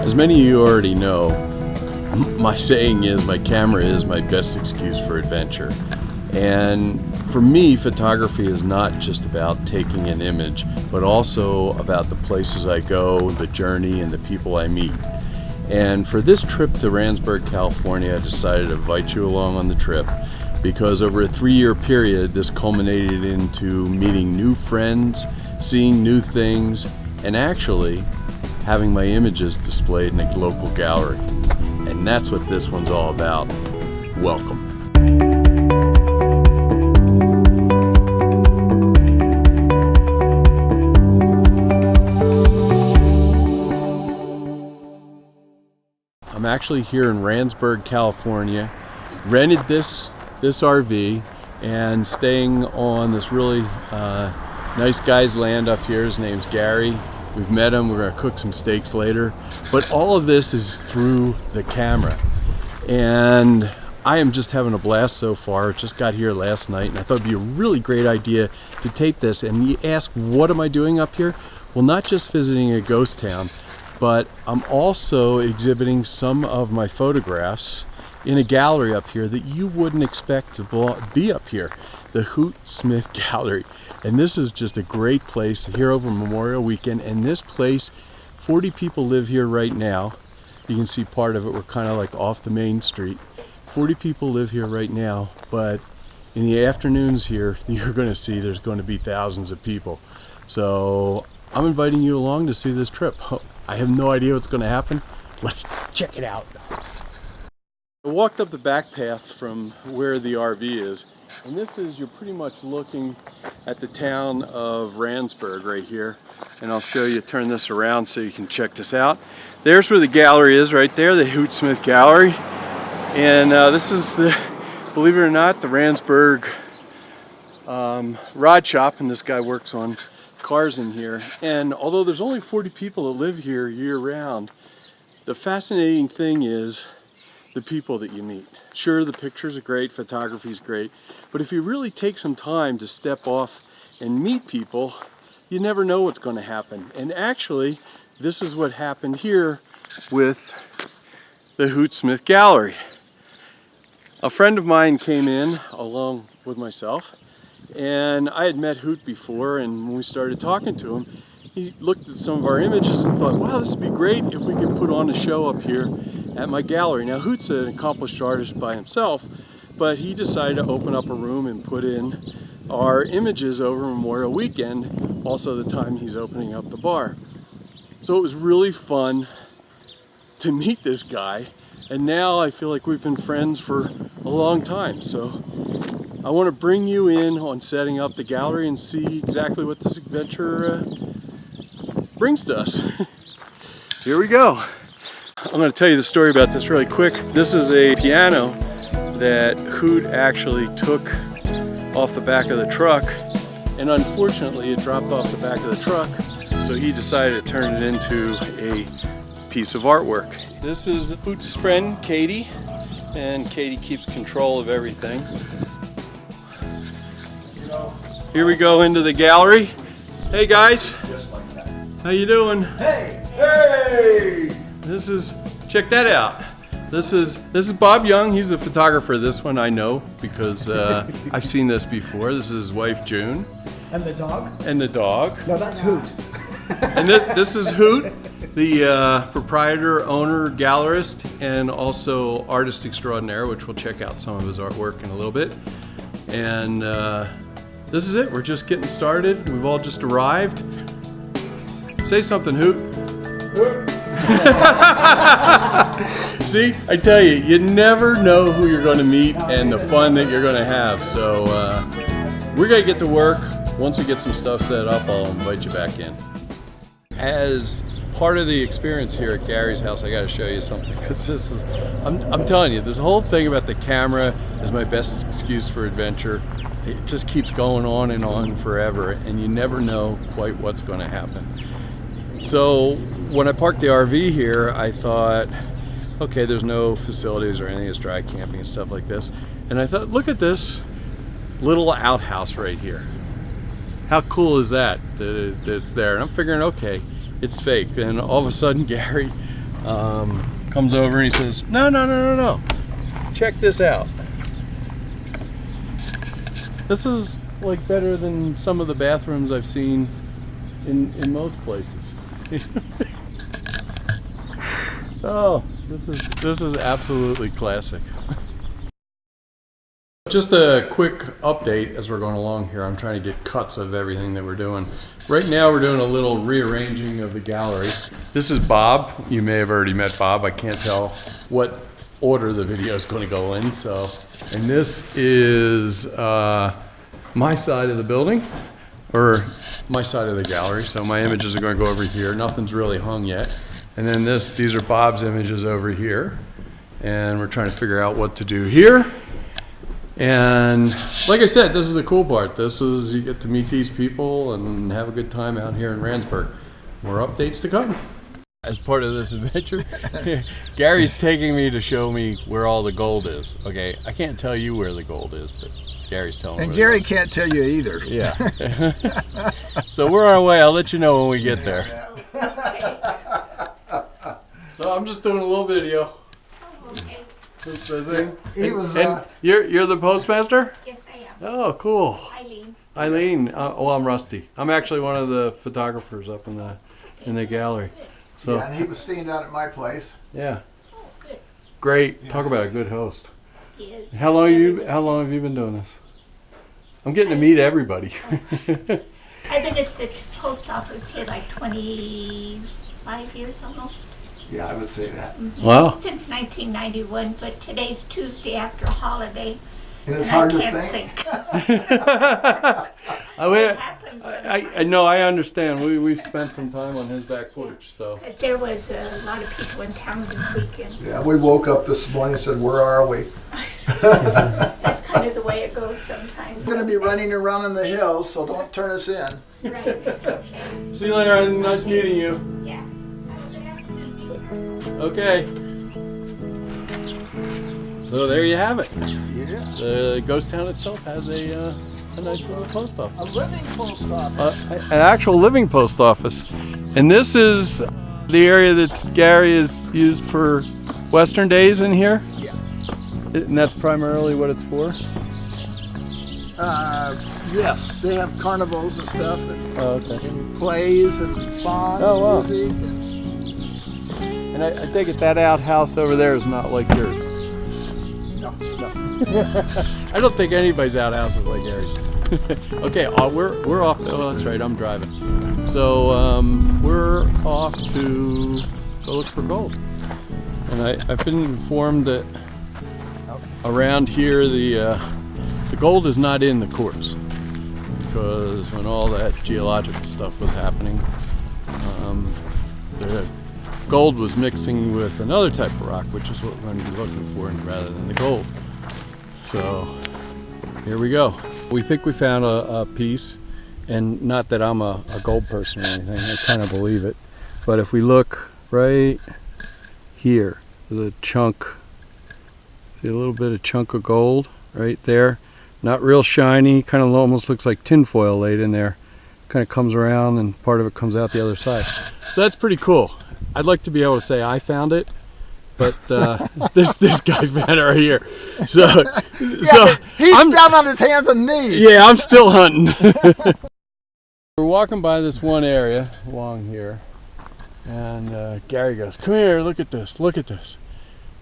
As many of you already know, my saying is my camera is my best excuse for adventure. And for me, photography is not just about taking an image, but also about the places I go, the journey, and the people I meet. And for this trip to Randsburg, California, I decided to invite you along on the trip because over a 3-year period, this culminated into meeting new friends, seeing new things, and actually having my images displayed in a local gallery. And that's what this one's all about. Welcome. I'm actually here in Randsburg, California. Rented this RV and staying on this really nice guy's land up here. His name's Gary. We've met him. We're gonna cook some steaks later. But all of this is through the camera. And I am just having a blast so far. Just got here last night and I thought it'd be a really great idea to tape this. And you ask, what am I doing up here? Well, not just visiting a ghost town, but I'm also exhibiting some of my photographs in a gallery up here that you wouldn't expect to be up here, the Hoot Gallery. And this is just a great place here over Memorial Weekend. And this place, 40 people live here right now. You can see part of it, we're kind of like off the main street. 40 people live here right now, but in the afternoons here, you're gonna see there's gonna be thousands of people. So I'm inviting you along to see this trip. I have no idea what's gonna happen. Let's check it out. I walked up the back path from where the RV is, and this is, you're pretty much looking at the town of Randsburg right here. And I'll show you, turn this around so you can check this out. There's where the gallery is right there, the Hoot Gallery. And this is the, believe it or not, the Randsburg rod shop, and this guy works on cars in here. And although there's only 40 people that live here year round, the fascinating thing is the people that you meet. Sure, the pictures are great, photography is great, but if you really take some time to step off and meet people, you never know what's going to happen. And actually, this is what happened here with the Hoot Gallery. A friend of mine came in along with myself, and I had met Hoot before, and when we started talking to him, he looked at some of our images and thought, wow, this would be great if we could put on a show up here at my gallery. Now, Hoot's an accomplished artist by himself, but he decided to open up a room and put in our images over Memorial Weekend, also the time he's opening up the bar. So it was really fun to meet this guy, and now I feel like we've been friends for a long time. So I want to bring you in on setting up the gallery and see exactly what this adventure brings to us. Here we go. I'm going to tell you the story about this really quick. This is a piano that Hoot actually took off the back of the truck, and unfortunately it dropped off the back of the truck, so he decided to turn it into a piece of artwork. This is Hoot's friend Katie, and Katie keeps control of everything. Here we go into the gallery. Hey guys, how you doing? Hey! Hey! This is, check that out. This is Bob Young. He's a photographer. This one I know because I've seen this before. This is his wife June. And the dog? And the dog. No, that's Hoot. And this is Hoot, the proprietor, owner, gallerist, and also artist extraordinaire, which we'll check out some of his artwork in a little bit. And this is it. We're just getting started. We've all just arrived. Say something, Hoot. Hoot. See, I tell you, you never know who you're going to meet and the fun that you're going to have. So we're going to get to work. Once we get some stuff set up, I'll invite you back in. As part of the experience here at Gary's house, I got to show you something, because this is, I'm telling you, this whole thing about the camera is my best excuse for adventure. It just keeps going on forever, and you never know quite what's going to happen. So when I parked the RV here, I thought, okay, there's no facilities or anything, it's dry camping and stuff like this. And I thought, look at this little outhouse right here. How cool is that, that it's there? And I'm figuring, okay, it's fake. Then all of a sudden Gary comes over and he says, no, check this out. This is like better than some of the bathrooms I've seen in most places. Oh, this is absolutely classic. Just a quick update as we're going along here. I'm trying to get cuts of everything that we're doing. Right now we're doing a little rearranging of the gallery. This is Bob. You may have already met Bob. I can't tell what order the video is going to go in. So, and this is my side of the building, or my side of the gallery. So my images are going to go over here. Nothing's really hung yet. And then these are Bob's images over here. And we're trying to figure out what to do here. And like I said, this is the cool part. This is, you get to meet these people and have a good time out here in Randsburg. More updates to come. As part of this adventure, Gary's taking me to show me where all the gold is. Okay, I can't tell you where the gold is, but Gary's telling me. And Gary can't tell you either. Yeah. So we're on our way. I'll let you know when we get there. So I'm just doing a little video. Okay. Just visiting. He was, and you're the postmaster? Yes, I am. Oh, cool. Eileen. Eileen. Oh, I'm Rusty. I'm actually one of the photographers up in the gallery. So yeah, and he was staying down at my place. yeah. Oh, good. Great. Talk about a good host. He is. How long have you been doing this? I'm getting to meet everybody. I've been at the post office here like 25 years almost. Yeah, I would say that. Wow. Since 1991, but today's Tuesday after a holiday. And it's and hard I to can't think. What happens I know, I understand. We've spent some time on his back porch, so. because there was a lot of people in town this weekend. Yeah, we woke up this morning and said, where are we? That's kind of the way it goes sometimes. We're going to be running around in the hills, so don't turn us in. Right. Okay. See you later. Nice meeting you. Yeah. Have a good afternoon. Okay. So there you have it. Yeah. The ghost town itself has a nice little post office. A living post office. An actual living post office. And this is the area that Gary has used for Western days in here? Yeah. And that's primarily what it's for? Yes, they have carnivals and stuff, and, Oh, okay. and plays and songs, Oh, wow. music. And I take it that outhouse over there is not like yours. No. I don't think anybody's outhouse is like Gary's. Okay, we're off to, oh, that's right, I'm driving. So we're off to go look for gold. And I've been informed that around here the gold is not in the quartz, because when all that geological stuff was happening, the gold was mixing with another type of rock, which is what we're going to be looking for rather than the gold. So here we go. We think we found a piece, and not that I'm a gold person or anything, I kind of believe it, but if we look right here, there's a chunk, see a little bit of chunk of gold right there. Not real shiny, kind of almost looks like tinfoil laid in there. Kind of comes around and part of it comes out the other side. So that's pretty cool. I'd like to be able to say I found it, but this guy found it right here. So, He's down on his hands and knees. Yeah, I'm still hunting. We're walking by this one area along here, and Gary goes, "Come here, look at this, look at this."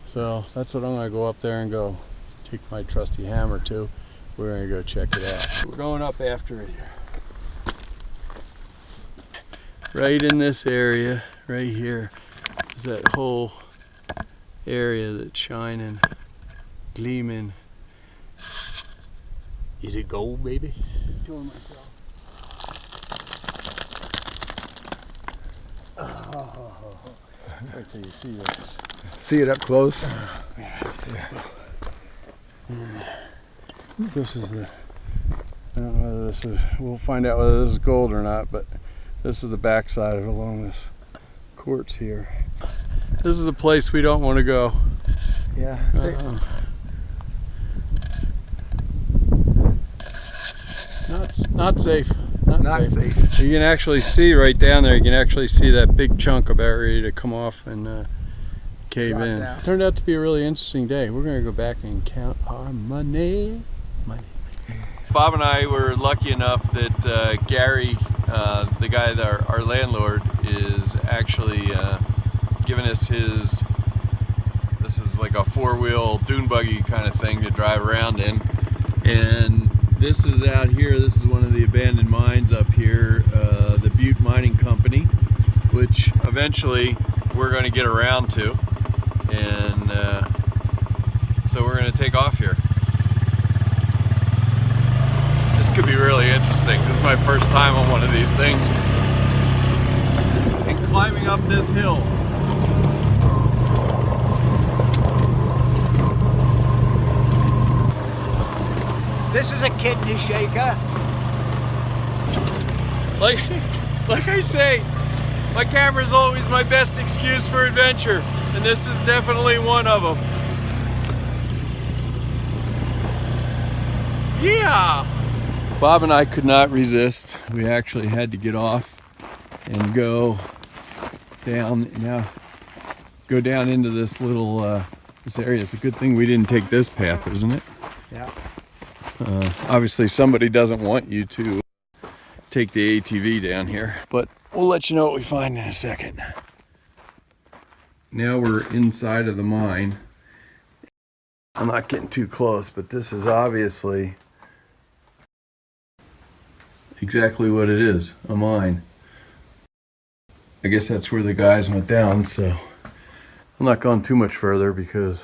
So that's what I'm gonna go up there and go take my trusty hammer to. We're gonna go check it out. We're going up after it here. Right in this area, right here, is that whole area that's shining, gleaming. Is it gold, baby? Doing myself. Oh, wait till you see this. See it up close. This is the, I don't know whether this is, we'll find out whether this is gold or not, but this is the backside of it along this quartz here. This is the place we don't want to go. Yeah. Not safe. Not safe. You can actually see right down there, you can actually see that big chunk about ready to come off and cave Drop in. down. Turned out to be a really interesting day. We're gonna go back and count our money. Bob and I were lucky enough that Gary, the guy, our landlord, is actually giving us his, this is like a four-wheel dune buggy kind of thing to drive around in. And this is out here, this is one of the abandoned mines up here, the Butte Mining Company, which eventually we're going to get around to. And so we're going to take off here. This could be really interesting. This is my first time on one of these things. And climbing up this hill. This is a kidney shaker. Like I say, my camera is always my best excuse for adventure, and this is definitely one of them. Yeah! Bob and I could not resist. We actually had to get off and go down into this little this area. It's a good thing we didn't take this path, isn't it? Yeah. Obviously somebody doesn't want you to take the ATV down here, but we'll let you know what we find in a second. Now we're inside of the mine. I'm not getting too close, but this is obviously exactly what it is, a mine. I guess that's where the guys went down, so I'm not going too much further because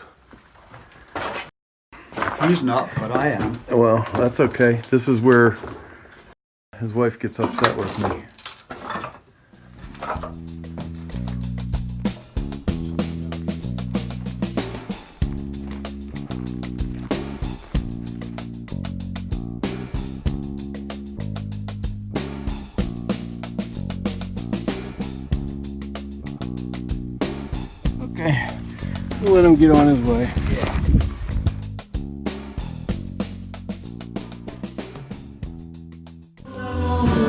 He's not, but I am. well, that's okay. This is where his wife gets upset with me. Okay, we'll let him get on his way.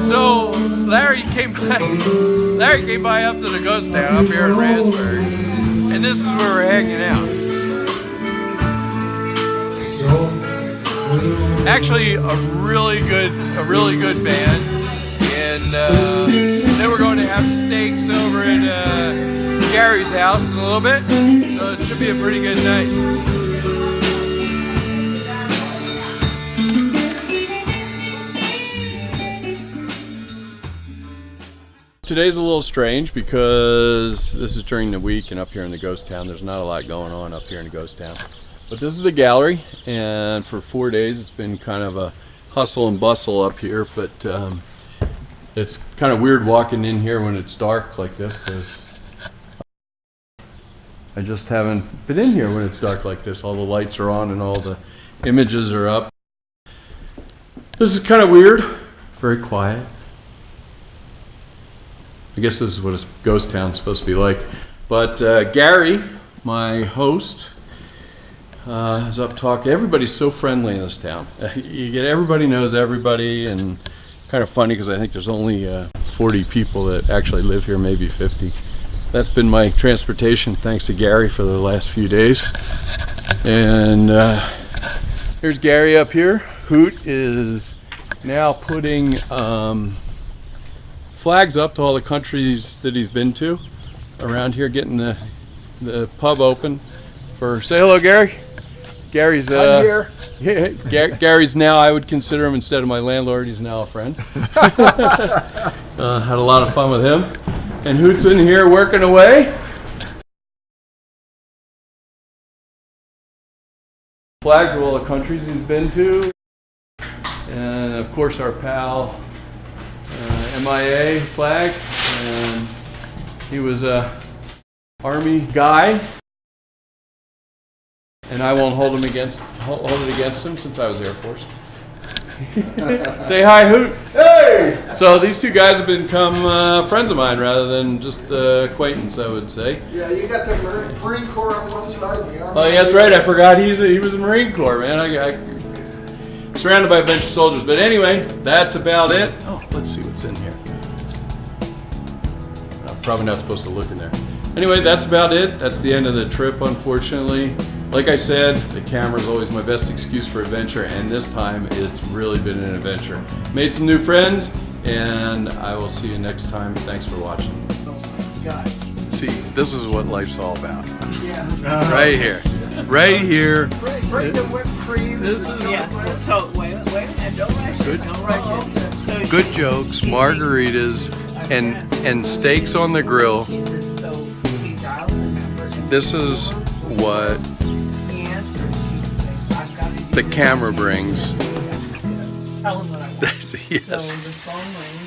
So Larry came by up to the ghost town up here in Randsburg, and this is where we're hanging out. Actually, a really good band, and then we're going to have steaks over at Gary's house in a little bit, so it should be a pretty good night. Today's a little strange because this is during the week, and up here in the ghost town there's not a lot going on up here in the ghost town. But this is the gallery, and for 4 days it's been kind of a hustle and bustle up here, but it's kind of weird walking in here when it's dark like this because I just haven't been in here when it's dark like this. All the lights are on and all the images are up. This is kind of weird, very quiet. I guess this is what a ghost town's supposed to be like. But Gary, my host, is up talking. Everybody's so friendly in this town. Everybody knows everybody, and kind of funny because I think there's only 40 people that actually live here, maybe 50. That's been my transportation, thanks to Gary, for the last few days. And here's Gary up here. Hoot is now putting flags up to all the countries that he's been to around here, getting the pub open for. Say hello, Gary. Gary's I'm here. Gary's now, I would consider him, instead of my landlord, he's now a friend. Had a lot of fun with him. And Hoot's in here working away. Flags of all the countries he's been to. And of course our pal MIA flag. And he was a Army guy. And I won't hold it against him since I was Air Force. Say hi, Hoot. Hey! So these two guys have become friends of mine rather than just acquaintance, I would say. Yeah, you got the Marine Corps on one side and the Army. Oh, yeah, that's right. I forgot he was a Marine Corps, man. I surrounded by a bunch of soldiers. But anyway, that's about it. Oh, let's see what's in here. I'm probably not supposed to look in there. Anyway, that's about it. That's the end of the trip, unfortunately. Like I said, the camera is always my best excuse for adventure, and this time it's really been an adventure. Made some new friends, and I will see you next time. Thanks for watching. See, this is what life's all about. Right here. Right here. Bring the whipped cream. This is So wait, don't rush it. Don't rush it. So good jokes, margaritas, and steaks on the grill. This is what the camera brings. Tell him what I want. Yes. So the phone rings.